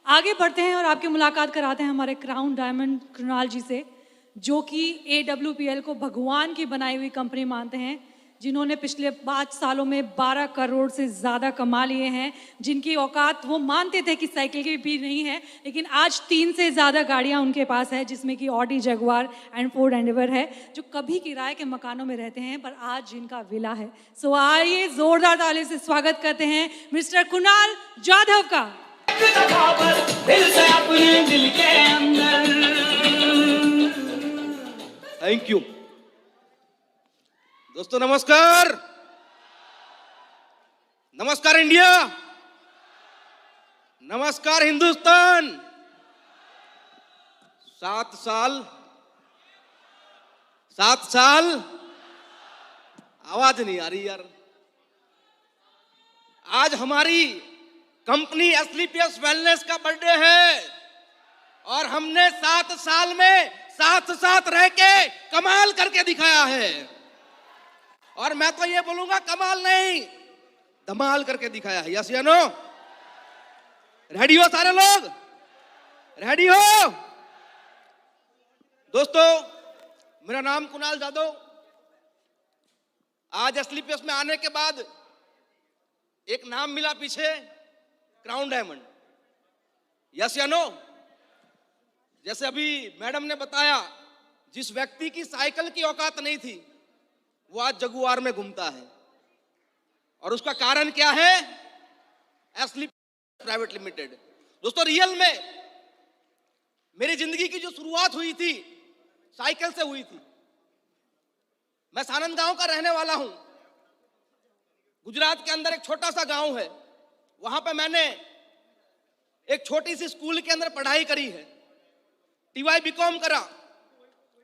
आगे बढ़ते हैं और आपकी मुलाकात कराते हैं हमारे क्राउन डायमंड कृणाल जी से, जो कि AWPL को भगवान की बनाई हुई कंपनी मानते हैं, जिन्होंने पिछले 5 सालों में 12 करोड़ से ज़्यादा कमा लिए हैं, जिनकी औकात वो मानते थे कि साइकिल की भी नहीं है, लेकिन आज 3 से ज़्यादा गाड़ियां उनके पास है, जिसमें कि Audi Jaguar and Ford Endeavour है, जो कभी किराए के मकानों में रहते हैं पर आज जिनका विला है। सो आइए जोरदार ताली से स्वागत करते हैं मिस्टर कुणाल जाधव का। थैंक यू दोस्तों। नमस्कार, नमस्कार इंडिया, नमस्कार हिंदुस्तान। 7 साल आवाज नहीं आ रही यार। आज हमारी कंपनी एसलीपीएस वेलनेस का बर्थडे है और हमने 7 साल में साथ रह के कमाल करके दिखाया है। और मैं तो ये बोलूंगा कमाल नहीं, धमाल करके दिखाया है। यस या नो? रेडी हो सारे लोग? रेडी हो? दोस्तों, मेरा नाम कुणाल जाधव। आज एसलीपीएस में आने के बाद एक नाम मिला पीछे, क्राउन डायमंड। यस या नो? जैसे अभी मैडम ने बताया, जिस व्यक्ति की साइकिल की औकात नहीं थी वो आज जगुआर में घूमता है। और उसका कारण क्या है? एसलीपीएस प्राइवेट लिमिटेड। दोस्तों, रियल में मेरी जिंदगी की जो शुरुआत हुई थी साइकिल से हुई थी। मैं सानंद गांव का रहने वाला हूं। गुजरात के अंदर एक छोटा सा गांव है, वहां पे मैंने एक छोटी सी स्कूल के अंदर पढ़ाई करी है, TY BCom करा।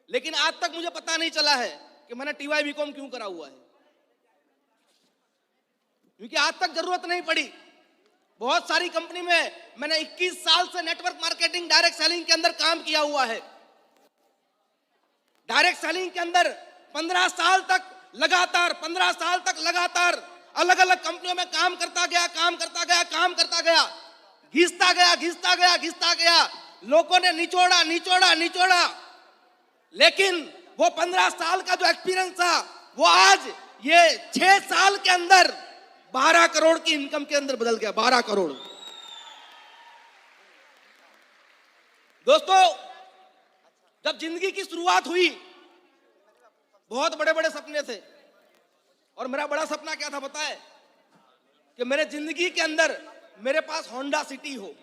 लेकिन आज तक मुझे पता नहीं चला है कि मैंने TY BCom क्यों करा हुआ है, क्योंकि आज तक जरूरत नहीं पड़ी। बहुत सारी कंपनी में मैंने 21 साल से नेटवर्क मार्केटिंग, डायरेक्ट सेलिंग के अंदर काम किया हुआ है। डायरेक्ट सेलिंग के अंदर 15 साल तक लगातार अलग अलग कंपनियों में काम करता गया, घिसता गया। लोगों ने निचोड़ा, लेकिन वो 15 साल का जो एक्सपीरियंस था वो आज ये 6 साल के अंदर 12 करोड़ की इनकम के अंदर बदल गया। 12 करोड़। दोस्तों, जब जिंदगी की शुरुआत हुई बहुत बड़े बड़े सपने थे। और मेरा बड़ा सपना क्या था पता है? कि मेरे जिंदगी के अंदर मेरे पास होंडा सिटी हो।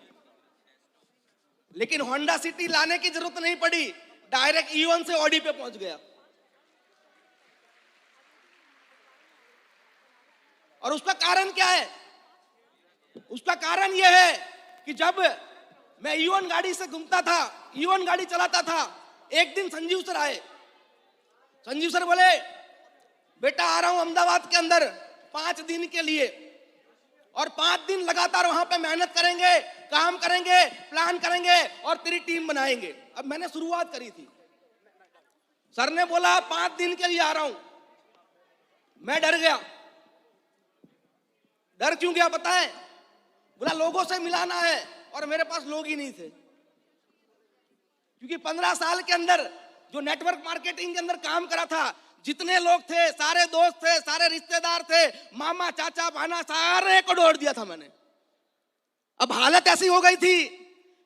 लेकिन होंडा सिटी लाने की जरूरत नहीं पड़ी, डायरेक्ट E1 से ऑडी पे पहुंच गया। और उसका कारण क्या है? उसका कारण यह है कि जब मैं E1 गाड़ी से घूमता था, E1 गाड़ी चलाता था, एक दिन संजीव सर आए। संजीव सर बोले, बेटा आ रहा हूं अहमदाबाद के अंदर 5 दिन के लिए, और 5 दिन लगातार वहां पे मेहनत करेंगे, काम करेंगे, प्लान करेंगे और तेरी टीम बनाएंगे। अब मैंने शुरुआत करी थी। सर ने बोला 5 दिन के लिए आ रहा हूं। मैं डर गया। डर क्यों गया पता है? बोला लोगों से मिलाना है, और मेरे पास लोग ही नहीं थे। क्योंकि 15 साल के अंदर जो नेटवर्क मार्केटिंग के अंदर काम करा था, जितने लोग थे, सारे दोस्त थे, सारे रिश्तेदार थे, मामा चाचा भाना, सारे को जोड़ दिया था मैंने। अब हालत ऐसी हो गई थी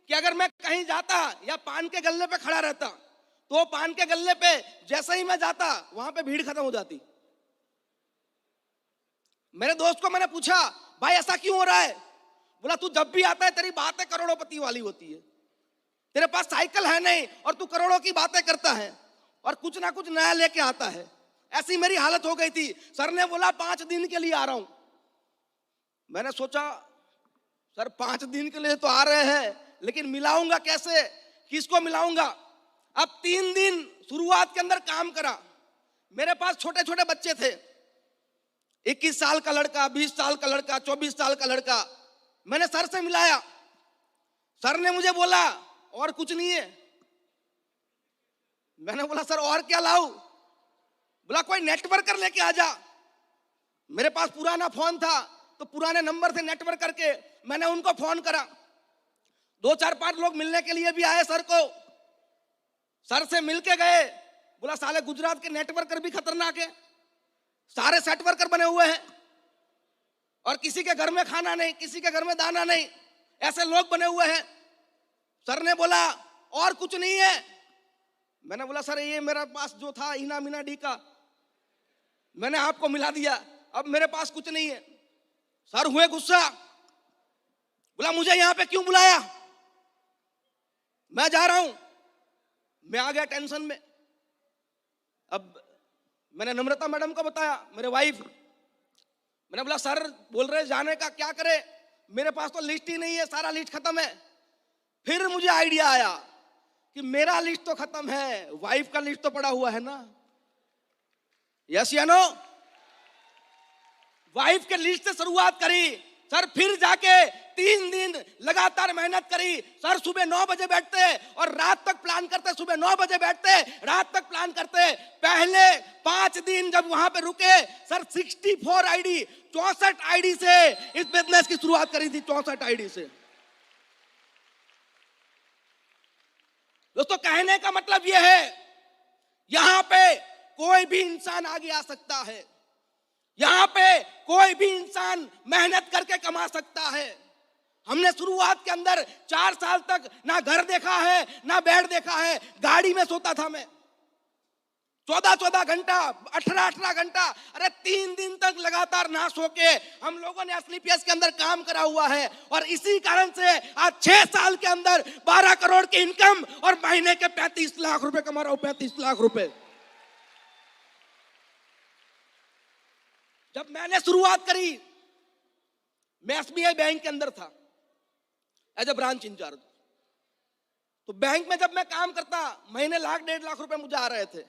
कि अगर मैं कहीं जाता या पान के गल्ले पे खड़ा रहता, तो पान के गल्ले पे जैसे ही मैं जाता वहां पे भीड़ खत्म हो जाती। मेरे दोस्त को मैंने पूछा, भाई ऐसा क्यों हो रहा है? बोला तू जब भी आता है तेरी बातें करोड़ोंपति वाली होती है, तेरे पास साइकिल है नहीं और तू करोड़ों की बातें करता है और कुछ ना कुछ नया लेके आता है। ऐसी मेरी हालत हो गई थी। सर ने बोला 5 दिन के लिए आ रहा हूं। मैंने सोचा सर 5 दिन के लिए तो आ रहे हैं, लेकिन मिलाऊंगा कैसे, किसको मिलाऊंगा? अब 3 दिन शुरुआत के अंदर काम करा। मेरे पास छोटे छोटे बच्चे थे, 21 साल का लड़का, 20 साल का लड़का, 24 साल का लड़का। मैंने सर से मिलाया। सर ने मुझे बोला और कुछ नहीं है। मैंने बोला सर और क्या लाऊं? बोला कोई नेटवर्कर लेके आ जा। मेरे पास पुराना फोन था तो पुराने नंबर से नेटवर्क करके मैंने उनको फोन करा। दो चार पांच लोग मिलने के लिए भी आए सर को, सर से मिलके गए, बोला साले गुजरात के नेटवर्कर भी खतरनाक है, सारे सेट वर्कर बने हुए हैं और किसी के घर में खाना नहीं, किसी के घर में दाना नहीं, ऐसे लोग बने हुए हैं। सर ने बोला और कुछ नहीं है। मैंने बोला सर ये मेरा पास जो था इना मीना डी का मैंने आपको मिला दिया, अब मेरे पास कुछ नहीं है। सर हुए गुस्सा, बोला मुझे यहां पे क्यों बुलाया, मैं जा रहा हूं। मैं आ गया टेंशन में। अब मैंने नम्रता मैडम को बताया, मेरे वाइफ, मैंने बोला सर बोल रहे जाने का, क्या करे, मेरे पास तो लिस्ट ही नहीं है, सारा लिस्ट खत्म है। फिर मुझे आइडिया आया कि मेरा लिस्ट तो खत्म है, वाइफ का लिस्ट तो पड़ा हुआ है ना। यस या नो? वाइफ के लिस्ट से शुरुआत करी सर, फिर जाके 3 दिन लगातार मेहनत करी सर। सुबह 9 बजे बैठते और रात तक प्लान करते, सुबह 9 बजे बैठते, रात तक प्लान करते। पहले 5 दिन जब वहां पे रुके सर, 64 आईडी, 64 आईडी से इस बिजनेस की शुरुआत करी थी, 64 आईडी से। दोस्तों कहने का मतलब यह है, यहां पे कोई भी इंसान आगे आ सकता है, यहां पे कोई भी इंसान मेहनत करके कमा सकता है। हमने शुरुआत के अंदर 4 साल तक ना घर देखा है ना बेड देखा है, गाड़ी में सोता था मैं 14-14 घंटा, 18-18 घंटा, अरे 3 दिन तक लगातार ना सो के हम लोगों ने एसलीपीएस के अंदर काम करा हुआ है। और इसी कारण से आज 6 साल के अंदर 12 करोड़ की इनकम और महीने के 35 लाख रुपए कमा रहा हूं, 35 लाख रुपए। जब मैंने शुरुआत करी, मैं एसबीआई बैंक के अंदर था एज ए ब्रांच इंचार्ज। तो बैंक में जब मैं काम करता, महीने लाख 1.5 लाख रुपए मुझे आ रहे थे।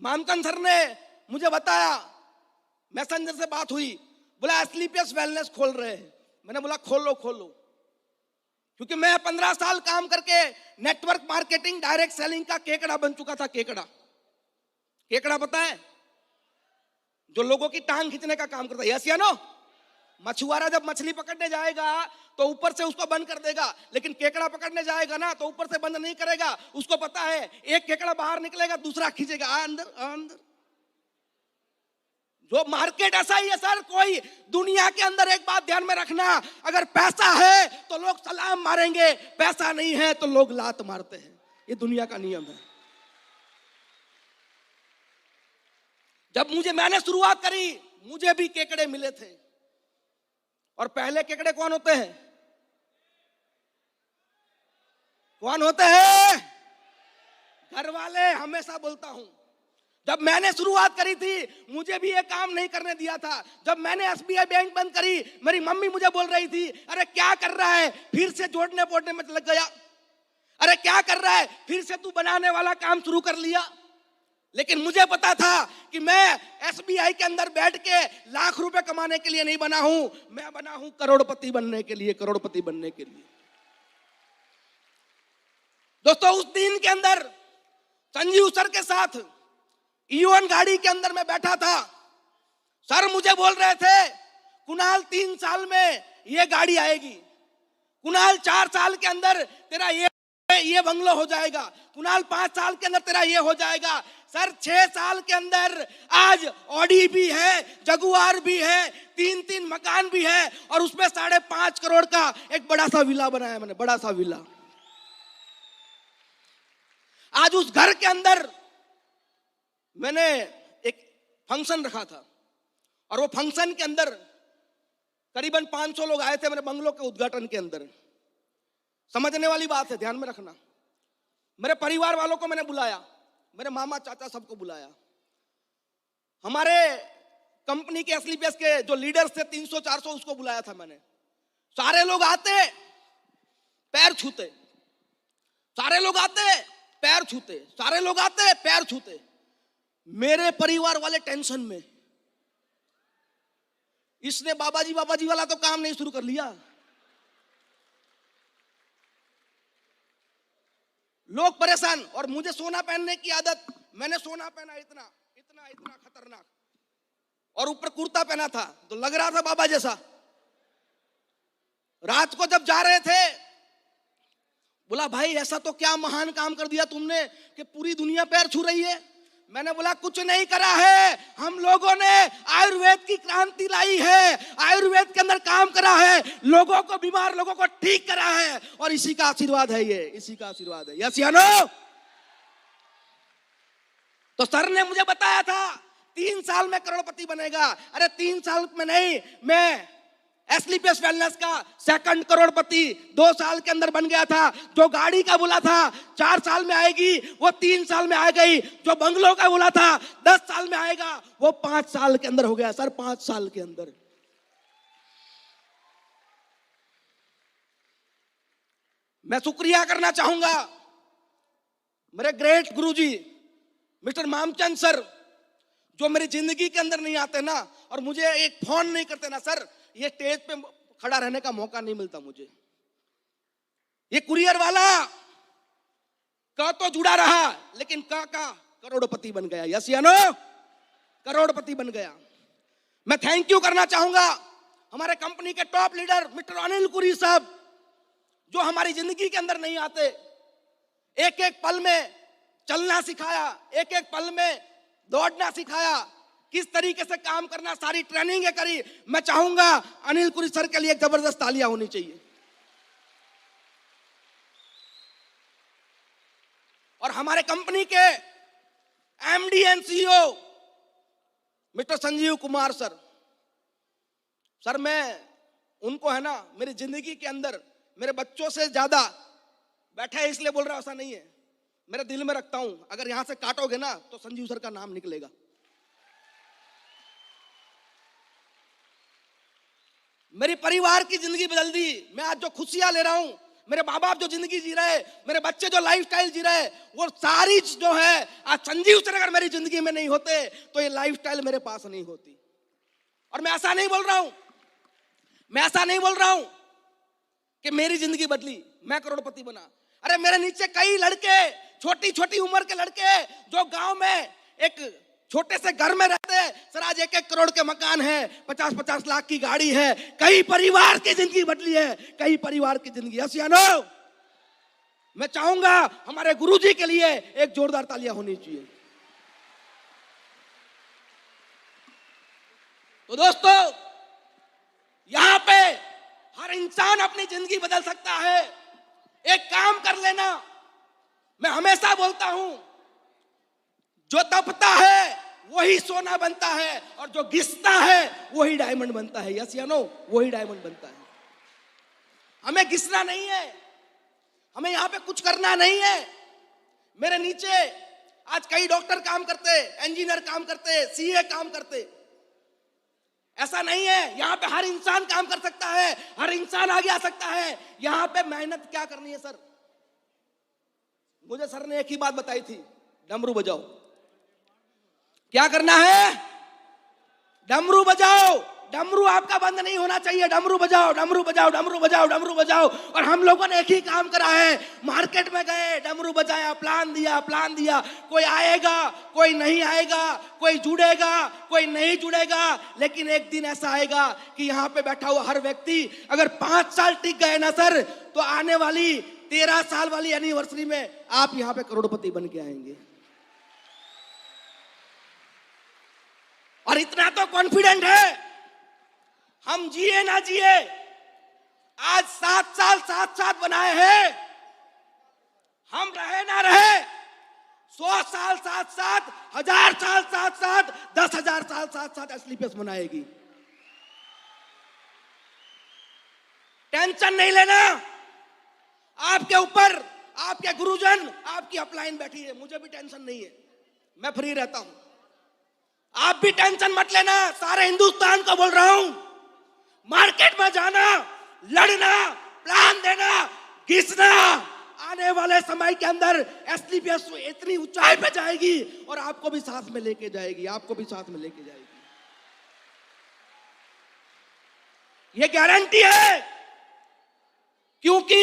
मामकन सर ने मुझे बताया, मैसेंजर से बात हुई, बोला एसलीपीएस वेलनेस खोल रहे हैं। मैंने बोला खोल लो खोल लो, क्योंकि मैं 15 साल काम करके नेटवर्क मार्केटिंग, डायरेक्ट सेलिंग का केकड़ा बन चुका था। केकड़ा, केकड़ा पता है? जो लोगों की टांग खींचने का काम करता है। यस या नो? मछुआरा जब मछली पकड़ने जाएगा तो ऊपर से उसको बंद कर देगा, लेकिन केकड़ा पकड़ने जाएगा ना तो ऊपर से बंद नहीं करेगा। उसको पता है एक केकड़ा बाहर निकलेगा, दूसरा खींचेगा अंदर अंदर। जो मार्केट ऐसा ही है सर। कोई दुनिया के अंदर एक बात ध्यान में रखना, अगर पैसा है तो लोग सलाम मारेंगे, पैसा नहीं है तो लोग लात मारते हैं। ये दुनिया का नियम है। जब मैंने शुरुआत करी, मुझे भी केकड़े मिले थे। और पहले केकड़े कौन होते हैं? कौन होते हैं? घर वाले। हमेशा बोलता हूं, जब मैंने शुरुआत करी थी मुझे भी ये काम नहीं करने दिया था। जब मैंने एसबीआई बैंक बंद करी, मेरी मम्मी मुझे बोल रही थी, अरे क्या कर रहा है, फिर से जोड़ने बोड़ने में लग गया। अरे क्या कर रहा है, फिर से तू बनाने वाला काम शुरू कर लिया। लेकिन मुझे पता था कि मैं एसबीआई के अंदर बैठ के लाख रुपए कमाने के लिए नहीं बना हूं, मैं बना हूं करोड़पति बनने के लिए, करोड़पति बनने के लिए। दोस्तों उस दिन के अंदर संजीव सर के साथ ईओन गाड़ी के अंदर मैं बैठा था। सर मुझे बोल रहे थे, कुणाल 3 साल में ये गाड़ी आएगी, कुणाल 4 साल के अंदर तेरा ये बंगलो हो जाएगा, कुणाल 5 साल के अंदर तेरा ये हो जाएगा। सर 6 साल के अंदर आज ऑडी भी है, जगुआर भी है, 3-3 मकान भी है और उसमें 5.5 करोड़ का एक बड़ा सा विला बनाया मैंने, बड़ा सा विला। आज उस घर के अंदर मैंने एक फंक्शन रखा था और वो फंक्शन के अंदर करीबन 500 लोग आए थे मेरे बंगलों के उद्घाटन के अंदर। समझने वाली बात है, ध्यान में रखना। मेरे परिवार वालों को मैंने बुलाया, मेरे मामा चाचा सबको बुलाया। हमारे कंपनी के एसलीपीएस के जो लीडर्स थे 300-400, उसको बुलाया था मैंने। सारे लोग आते पैर छूते, सारे लोग आते पैर छूते, सारे लोग आते पैर छूते। मेरे परिवार वाले टेंशन में, इसने बाबाजी बाबाजी वाला तो काम नहीं शुरू कर लिया। लोग परेशान। और मुझे सोना पहनने की आदत, मैंने सोना पहना इतना इतना इतना खतरनाक, और ऊपर कुर्ता पहना था तो लग रहा था बाबा जैसा। रात को जब जा रहे थे बोला भाई ऐसा तो क्या महान काम कर दिया तुमने कि पूरी दुनिया पैर छू रही है। मैंने बोला कुछ नहीं करा है, हम लोगों ने आयुर्वेद की क्रांति लाई है, आयुर्वेद के अंदर काम करा है, लोगों को, बीमार लोगों को ठीक करा है, और इसी का आशीर्वाद है, ये इसी का आशीर्वाद है। यस या नो? तो सर ने मुझे बताया था 3 साल में करोड़पति बनेगा। अरे 3 साल में नहीं, मैं एस्क्लेपियस वेलनेस का 2nd करोड़पति 2 साल के अंदर बन गया था। जो गाड़ी का बोला था 4 साल में आएगी, वो 3 साल में आ गई। जो बंगलों का बोला था 10 साल में आएगा, वो 5 साल के अंदर हो गया सर, 5 साल के अंदर। मैं शुक्रिया करना चाहूंगा मेरे ग्रेट गुरुजी मिस्टर मामचंद सर, जो मेरी जिंदगी के अंदर नहीं आते ना, और मुझे एक फोन नहीं करते ना सर, ये स्टेज पे खड़ा रहने का मौका नहीं मिलता मुझे। ये कुरियर वाला का तो जुड़ा रहा, लेकिन का करोड़पति बन गया। यस या नो? करोड़पति बन गया। मैं थैंक यू करना चाहूंगा हमारे कंपनी के टॉप लीडर मिस्टर अनिल कुरी साहब, जो हमारी जिंदगी के अंदर नहीं आते, एक एक पल में चलना सिखाया, एक एक पल में दौड़ना सिखाया, किस तरीके से काम करना, सारी ट्रेनिंग करी। मैं चाहूंगा अनिल कुरी सर के लिए एक जबरदस्त तालियां होनी चाहिए। और हमारे कंपनी के MD and CEO mister Sanjeev Kumar sir, sir मैं उनको है ना मेरी जिंदगी के अंदर मेरे बच्चों से ज्यादा, बैठा है इसलिए बोल रहा, ऐसा नहीं है, मेरे दिल में रखता हूं। अगर यहां से काटोगे ना तो संजीव सर का नाम निकलेगा। मेरी परिवार की जिंदगी बदल दी। मैं आज जो खुशियां ले रहा हूं, मेरे माँ बाप जो जिंदगी जी रहे, मेरे बच्चे जो लाइफस्टाइल जी रहे, वो सारी जो है आज संजीव सर अगर मेरी जिंदगी में नहीं होते तो ये लाइफस्टाइल मेरे पास नहीं होती। और मैं ऐसा नहीं बोल रहा हूं, मैं ऐसा नहीं बोल रहा हूं कि मेरी जिंदगी बदली, मैं करोड़पति बना। अरे मेरे नीचे कई लड़के, छोटी छोटी उम्र के लड़के, जो गांव में एक छोटे से घर में रहते हैं, सर आज 1-1 करोड़ के मकान है, 50-50 लाख की गाड़ी है। कई परिवार की जिंदगी बदली है, कई परिवार की जिंदगी। यस या नो? मैं चाहूंगा हमारे गुरुजी के लिए एक जोरदार तालियां होनी चाहिए। तो दोस्तों, यहां पे हर इंसान अपनी जिंदगी बदल सकता है। एक काम कर लेना, मैं हमेशा बोलता हूं, जो तपता है वही सोना बनता है, और जो घिसता है वही डायमंड बनता है। यस या नो? वही डायमंड बनता है। हमें घिसना नहीं है, हमें यहां पे कुछ करना नहीं है। मेरे नीचे आज कई डॉक्टर काम करते, इंजीनियर काम करते, सीए काम करते। ऐसा नहीं है, यहां पे हर इंसान काम कर सकता है, हर इंसान आगे आ सकता है। यहां पे मेहनत क्या करनी है सर? मुझे सर ने एक ही बात बताई थी, डमरू बजाओ। क्या करना है? डमरू बजाओ। डमरू आपका बंद नहीं होना चाहिए। डमरू बजाओ, डमरू बजाओ, डमरू बजाओ, डमरू बजाओ। और हम लोगों ने एक ही काम करा है, मार्केट में गए, डमरू बजाया, प्लान दिया। कोई आएगा, कोई नहीं आएगा, कोई जुड़ेगा, कोई नहीं जुड़ेगा, लेकिन एक दिन ऐसा आएगा कि यहाँ पे बैठा हुआ हर व्यक्ति अगर 5 साल टिक गए ना सर, तो आने वाली 13 साल वाली एनिवर्सरी में आप यहाँ पे करोड़पति बन के आएंगे। और इतना तो कॉन्फिडेंट है, हम जिए ना जिए, आज 7 साल साथ बनाए हैं, हम रहे ना रहे, 100 साल साथ, 1000 साल साथ, 10,000 साल साथ एस्क्लेपियस मनाएगी। टेंशन नहीं लेना। आपके ऊपर आपके गुरुजन, आपकी अपलाइन बैठी है, मुझे भी टेंशन नहीं है, मैं फ्री रहता हूं। आप भी टेंशन मत लेना। सारे हिंदुस्तान को बोल रहा हूं, मार्केट में जाना, लड़ना, प्लान देना, घिसना। आने वाले समय के अंदर एस्क्लेपियस इतनी ऊंचाई पे जाएगी और आपको भी साथ में लेके जाएगी, आपको भी साथ में लेके जाएगी। ये गारंटी है, क्योंकि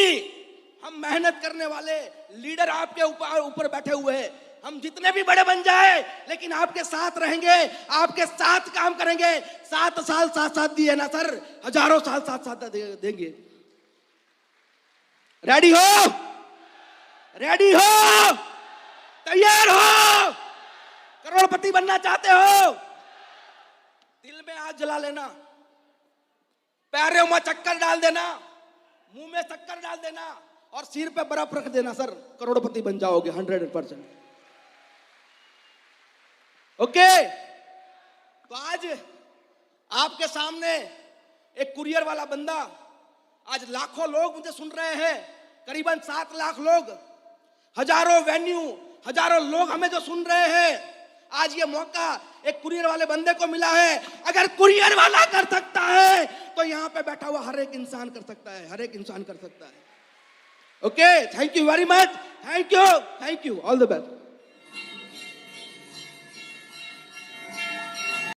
हम मेहनत करने वाले लीडर आपके ऊपर बैठे हुए हैं। हम जितने भी बड़े बन जाए, लेकिन आपके साथ रहेंगे, आपके साथ काम करेंगे। 7 साल साथ दिए ना सर, हजारों साल साथ देंगे। रेडी हो? रेडी हो, तैयार हो, करोड़पति बनना चाहते हो, दिल में आग जला लेना, पैरों में चक्कर डाल देना, मुंह में चक्कर डाल देना और सिर पे बर्फ रख देना, सर करोड़पति बन जाओगे 100%। ओके, तो आज आपके सामने एक कुरियर वाला बंदा, आज लाखों लोग मुझे सुन रहे हैं, करीबन 7 लाख लोग, हजारों वेन्यू, हजारों लोग हमें जो सुन रहे हैं, आज ये मौका एक कुरियर वाले बंदे को मिला है। अगर कुरियर वाला कर सकता है तो यहां पे बैठा हुआ हर एक इंसान कर सकता है, हर एक इंसान कर सकता है। Okay, thank you very much, thank you, all the best.